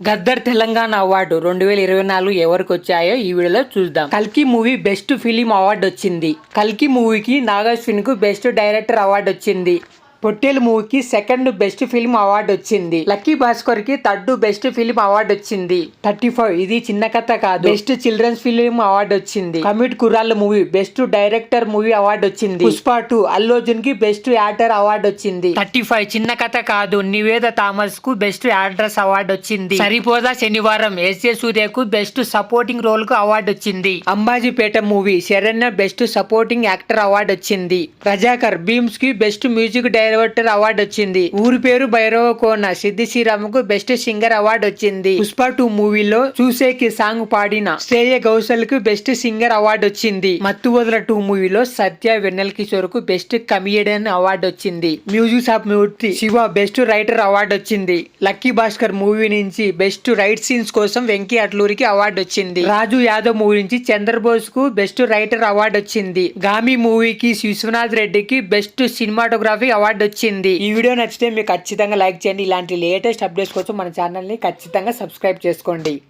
Gaddar Telangana award 2024 ఎవరికి వచ్చాయో ఈ వీడియోలో చూద్దాం. కల్కి మూవీ బెస్ట్ ఫిలిం అవార్డు వచ్చింది. కల్కి మూవీకి నాగార్జున కు బెస్ట్ డైరెక్టర్ అవార్డు వచ్చింది. పొట్టేలు మూవీకి సెకండ్ బెస్ట్ ఫిల్మ్ అవార్డు వచ్చింది. లక్కీ భాస్కర్ కి థర్డ్ బెస్ట్ ఫిల్మ్ అవార్డు వచ్చింది. 35 ఇది చిన్న కథ కాదు బెస్ట్ చిల్డ్రన్స్ ఫిల్మ్ అవార్డు వచ్చింది. Committee Kurrallu movie best director movie award వచ్చింది. పుష్ప 2 అల్లు అర్జున్ కి బెస్ట్ యాక్టర్ అవార్డు వచ్చింది. 35 చిన్న కథ కాదు నివేద థామస్ కు బెస్ట్ యాక్ట్రెస్ అవార్డు వచ్చింది. సరిపోదా శనివారం ఎస్జే సూర్యకు బెస్ట్ సపోర్టింగ్ రోల్ కు అవార్డు వచ్చింది. Ambajipeta movie Saranya best supporting actor award వచ్చింది. రజాకర్ భీమ్స్ కి బెస్ట్ మ్యూజిక్ డైరెక్టర్ అవార్డు వచ్చింది. ఊరి పేరు భైరవ కోన సిద్ధి శ్రీరాముకు బెస్ట్ సింగర్ అవార్డు వచ్చింది. పుష్ప 2 మూవీలో చూసేకి సాంగ్ పాడిన శ్రేయ ఘోషల్ కు బెస్ట్ సింగర్ అవార్డు వచ్చింది. మత్తువదల 2 మూవీలో సత్య వెన్నెల కిషోర్ కు బెస్ట్ కమిడియన్ అవార్డు వచ్చింది. Music of Murthy Shiva best writer award వచ్చింది. లక్కీ భాస్కర్ మూవీ నుంచి బెస్ట్ రైట్ సీన్స్ కోసం వెంకీ అట్లూరికి అవార్డు వచ్చింది. రాజు యాదవ్ మూవీ నుంచి చంద్రబోస్ కు బెస్ట్ రైటర్ అవార్డు వచ్చింది. గామి మూవీకి విశ్వనాథ్ రెడ్డికి బెస్ట్ సినిమాటోగ్రఫీ అవార్డు వచ్చింది. ఈ వీడియో నచ్చితే మీకు ఖచ్చితంగా లైక్ చేయండి. ఇలాంటి లేటెస్ట్ అప్డేట్స్ కోసం మన ఛానల్ ని ఖచ్చితంగా సబ్స్క్రైబ్ చేసుకోండి.